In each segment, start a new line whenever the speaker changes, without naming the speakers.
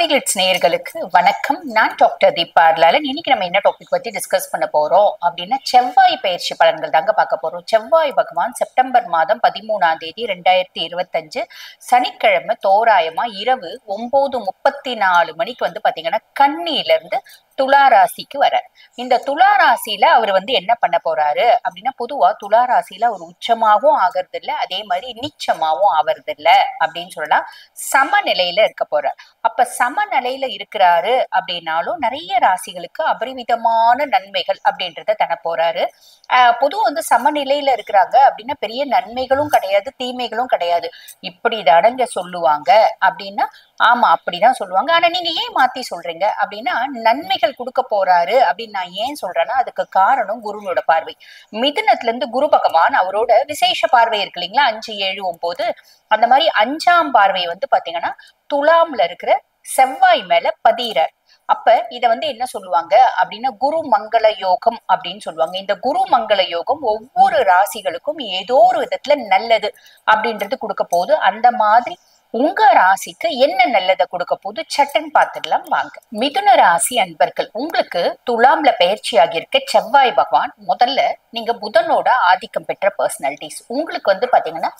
Glitz நேயர்களுக்கு வணக்கம். நான் டாக்டர் தீபார்லாலன். இன்னைக்கு நம்ம என்ன டாபிக் பத்தி டிஸ்கஸ் பண்ண போறோம் அப்படின்னா செவ்வாய் பயிற்சி பலன்கள் தாங்க பார்க்க போறோம். செவ்வாய் பகவான் செப்டம்பர் மாதம் 13ஆம் தேதி 2025 சனிக்கிழமை தோராயமா இரவு 9:34 மணிக்கு பாத்தீங்கன்னா கன்னியில இருந்து துலா ராசிக்கு வர. இந்த துலா ராசியில அவர் என்ன பண்ண போறாரு அப்படின்னா, பொதுவா துலா ராசியில அவர் உச்சமாவும் ஆகிறது இல்ல, அதே மாதிரி நீச்சமாவும் ஆகிறது இல்ல அப்படின்னு சொல்லலாம். சமநிலையில இருக்க போறார். அப்ப சமநிலையில இருக்கிறாரு அப்படின்னாலும் நிறைய ராசிகளுக்கு அபரிமிதமான நன்மைகள் அப்படின்றத தர போறாரு. பொதுவா சமநிலையில இருக்கிறாங்க அப்படின்னா பெரிய நன்மைகளும் கிடையாது, தீமைகளும் கிடையாது. இப்படி அடங்க சொல்லுவாங்க அப்படின்னா ஆமா அப்படிதான் சொல்லுவாங்க. ஆனா நீங்க ஏன் மாத்தி சொல்றீங்க அப்படின்னா, நன்மைகள் கொடுக்க போறாரு அப்படின்னு நான் ஏன் சொல்றேன்னா, அதுக்கு காரணம் குருனோட பார்வை. மிதுனத்துல இருந்து குரு பகவான் அவரோட விசேஷ பார்வை இருக்கு இல்லைங்களா, 5, 7, 9. அந்த மாதிரி 5ஆம் பார்வை பாத்தீங்கன்னா துலாம்ல இருக்கிற செவ்வாய் மேல பதிர. அப்ப இத என்ன சொல்லுவாங்க அப்படின்னா குரு மங்கள யோகம் அப்படின்னு சொல்லுவாங்க. இந்த குரு மங்கள யோகம் ஒவ்வொரு ராசிகளுக்கும் ஏதோ ஒரு விதத்துல நல்லது அப்படின்றது கொடுக்க போகுது. அந்த மாதிரி உங்க ராசிக்கு என்ன நல்லதை கொடுக்க போது சட்டன் பார்த்துடலாம் வாங்க. மிதுன ராசி அன்பர்கள், உங்களுக்கு துலாம்ல பயிற்சி ஆகியிருக்க செவ்வாய் பகவான் முதல்ல நீங்க புதனோட ஆதிக்கம் பெற்ற பர்சனாலிட்டிஸ். உங்களுக்கு பாத்தீங்கன்னா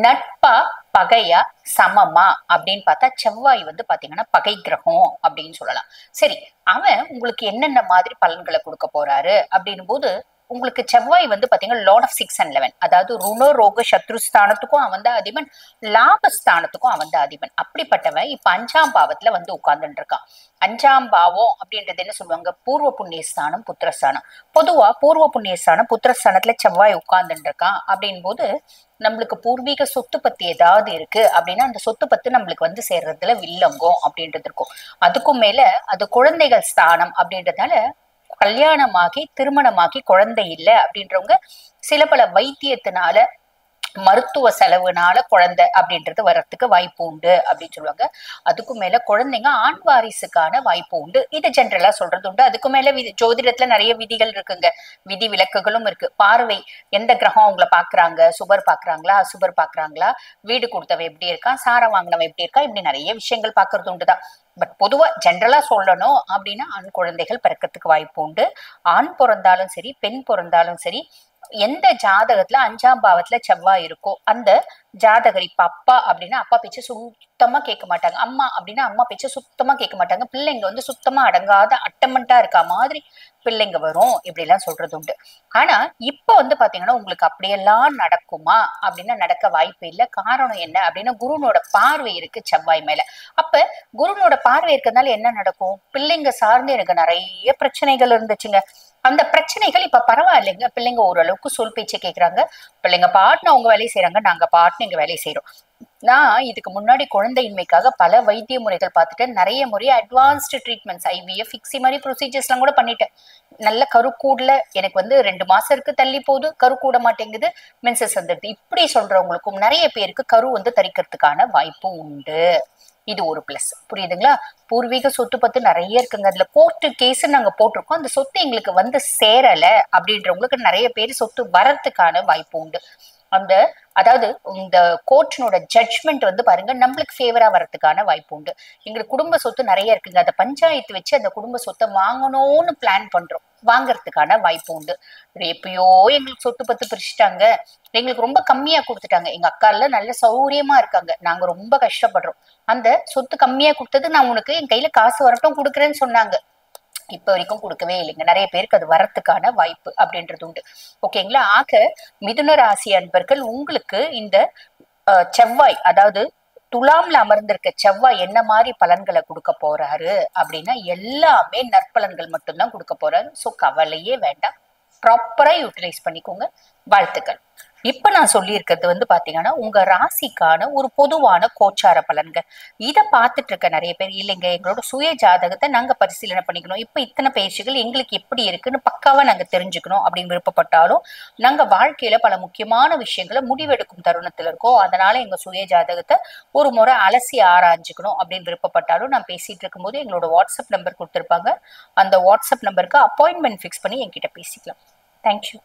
நட்பா பகையா சமமா அப்படின்னு பார்த்தா செவ்வாய் பாத்தீங்கன்னா பகை கிரகம் அப்படின்னு சொல்லலாம். சரி, அவன் உங்களுக்கு என்னென்ன மாதிரி பலன்களை கொடுக்க போறாரு அப்படின்னும் போது, உங்களுக்கு செவ்வாய் பாத்தீங்கன்னா லார்ட் ஆஃப் 6 and 11, அதாவது ருண ரோக சத்ருஸ்தானத்துக்கும் அவன் தான் அதிபன், லாபஸ்தானத்துக்கும் அவன் தான் அதிபன். அப்படிப்பட்டவன் இப்ப 5ஆம் பாவத்துல உட்கார்ந்துட்டு இருக்கான். 5ஆம் பாவம் அப்படின்றது என்ன சொல்லுவாங்க, பூர்வ புண்ணியஸ்தானம் புத்திரஸ்தானம். பொதுவா பூர்வ புண்ணியஸ்தானம் புத்திரஸ்தானத்துல செவ்வாய் உட்கார்ந்துட்டு இருக்கான் அப்படின் போது, நம்மளுக்கு பூர்வீக சொத்து பத்தி ஏதாவது இருக்கு அப்படின்னா அந்த சொத்து பத்தி நம்மளுக்கு சேர்றதுல வில்லங்கம் அப்படின்றது இருக்கும். அதுக்கும் மேல அது குழந்தைகள் ஸ்தானம் அப்படின்றதுனால கல்யாணமாகி திருமணமாகி குழந்தை இல்லை அப்படின்றவங்க சில பல வைத்தியத்தினால மருத்துவ செலவுனால குழந்தை அப்படின்றது வர்றதுக்கு வாய்ப்பு உண்டு அப்படின்னு சொல்லுவாங்க. அதுக்கும் மேல குழந்தைங்க ஆண் வாரிசுக்கான வாய்ப்பு உண்டு. இது ஜென்ரலா சொல்றது உண்டு. அதுக்கு மேல ஜோதிடத்துல நிறைய விதிகள் இருக்குங்க, விதி விலக்குகளும் இருக்கு. பார்வை, எந்த கிரகம் அவங்கள பாக்குறாங்க, சுபர் பாக்குறாங்களா அசுபர் பாக்குறாங்களா, வீடு கொடுத்தவன் எப்படி இருக்கான், சாரம் வாங்கினவன் எப்படி இருக்கா, இப்படி நிறைய விஷயங்கள் பாக்குறது உண்டுதான். பட் பொதுவா ஜென்ரலா சொல்லணும் அப்படின்னா ஆண் குழந்தைகள் பிறக்கிறதுக்கு வாய்ப்பு உண்டு. ஆண் பிறந்தாலும் சரி பெண் பிறந்தாலும் சரி, எந்த ஜாதகத்துல 5ஆம் பாவத்துல செவ்வாய் இருக்கோ அந்த ஜாதகர், இப்ப அப்பா அப்படின்னா அப்பா பேச்சு சுத்தமா கேட்க மாட்டாங்க, அம்மா அப்படின்னா அம்மா பேச்சு சுத்தமா கேட்க மாட்டாங்க, பிள்ளைங்க சுத்தமா அடங்காத அட்டமெண்டா இருக்கா மாதிரி பிள்ளைங்க வரும், இப்படி எல்லாம் சொல்றது உண்டு. ஆனா இப்ப பாத்தீங்கன்னா உங்களுக்கு அப்படியெல்லாம் நடக்குமா அப்படின்னா நடக்க வாய்ப்பு இல்லை. காரணம் என்ன அப்படின்னா குருனோட பார்வை இருக்கு செவ்வாய் மேல. அப்ப குருனோட பார்வை இருக்கிறதுனால என்ன நடக்கும், பிள்ளைங்க சார்ந்து எனக்கு நிறைய பிரச்சனைகள் இருந்துச்சுங்க. அந்த பிரச்சனைகள் இப்ப பரவாயில்லைங்க, பிள்ளைங்க ஓரளவுக்கு சொல் பேச்சு கேட்கறாங்க, பிள்ளைங்க பாட்டுன்னு அவங்க வேலையை செய்யறாங்க, நாங்க பாட்டுன்னு எங்க வேலையை செய்யறோம். நான் இதுக்கு முன்னாடி குழந்தையின்மைக்காக பல வைத்திய முறைகள் பார்த்துட்டு நிறைய முறை அட்வான்ஸ்டு ட்ரீட்மெண்ட்ஸ், IVF, ஃபிக்ஸி மாதிரி ப்ரொசீஜர்ஸ் எல்லாம் கூட பண்ணிட்டேன். நல்ல கருக்கூடல எனக்கு 2 மாசம் இருக்கு, தள்ளி போகுது, கரு கூட மாட்டேங்குது, மென்சஸ் வந்துடுது, இப்படி சொல்றவங்களுக்கும் நிறைய பேருக்கு கரு தரிக்கிறதுக்கான வாய்ப்பு உண்டு. இது ஒரு பிளஸ், புரியுதுங்களா? பூர்வீக சொத்து பத்து நிறைய இருக்குங்க. அதுல கோர்ட்டு கேஸ் நாங்க போட்டிருக்கோம். அந்த சொத்து எங்களுக்கு சேரல அப்படின்றவங்களுக்கு நிறைய பேர் சொத்து வரத்துக்கான வாய்ப்பு உண்டு. அந்த அதாவது இந்த கோர்ட்டினோட ஜட்ஜ்மெண்ட் பாருங்க நம்மளுக்கு ஃபேவரா வரதுக்கான வாய்ப்பு உண்டு. எங்களுக்கு குடும்ப சொத்து நிறைய இருக்குங்க, அதை பஞ்சாயத்து வச்சு அந்த குடும்ப சொத்தை வாங்கணும்னு பிளான் பண்றோம், வாங்கறதுக்கான வாய்ப்பு உண்டு. எப்பயோ எங்களுக்கு சொத்து பத்து பிரிச்சுட்டாங்க, எங்களுக்கு ரொம்ப கம்மியா கொடுத்துட்டாங்க, எங்க அக்கா எல்லாம் நல்ல சௌரியமா இருக்காங்க, நாங்க ரொம்ப கஷ்டப்படுறோம், அந்த சொத்து கம்மியா கொடுத்தது நான் உனக்கு என் கையில காசு வரட்டும் கொடுக்குறேன்னு சொன்னாங்க, இப்ப வரைக்கும் கொடுக்கவே இல்லைங்க. நிறைய பேருக்கு அது வரத்துக்கான வாய்ப்பு அப்படின்றது உண்டு. ஓகேங்களா? ஆக மிதுன ராசி அன்பர்கள், உங்களுக்கு இந்த செவ்வாய், அதாவது துலாம்ல அமர்ந்திருக்க செவ்வாய் என்ன மாதிரி பலன்களை கொடுக்க போறாரு அப்படின்னா எல்லாமே நற்பலன்கள் மட்டும்தான் கொடுக்க போறாரு. சோ கவலையே வேண்டாம், ப்ராப்பரா யூட்டிலைஸ் பண்ணிக்கோங்க. வாழ்த்துக்கள். இப்ப நான் சொல்லி இருக்கிறது பாத்தீங்கன்னா உங்க ராசிக்கான ஒரு பொதுவான கோச்சார பலன்கள். இத பாத்துட்டு இருக்க நிறைய பேர், இல்லைங்க எங்களோட சுய ஜாதகத்தை நாங்க பரிசீலனை பண்ணிக்கணும், இப்ப இத்தனை பயிற்சிகள் எங்களுக்கு எப்படி இருக்குன்னு பக்காவா நாங்க தெரிஞ்சுக்கணும் அப்படின்னு விருப்பப்பட்டாலும், நாங்க வாழ்க்கையில பல முக்கியமான விஷயங்களை முடிவெடுக்கும் தருணத்துல இருக்கோம், அதனால எங்க சுய ஜாதகத்தை ஒரு முறை அலசி ஆராய்ஞ்சுக்கணும் அப்படின்னு விருப்பப்பட்டாலும், நான் பேசிட்டு இருக்கும் போது எங்களோட வாட்ஸ்அப் நம்பர் கொடுத்திருப்பாங்க, அந்த வாட்ஸ்அப் நம்பருக்கு அப்பாயின்மெண்ட் பிக்ஸ் பண்ணி என்கிட்ட பேசிக்கலாம். தேங்க்யூ.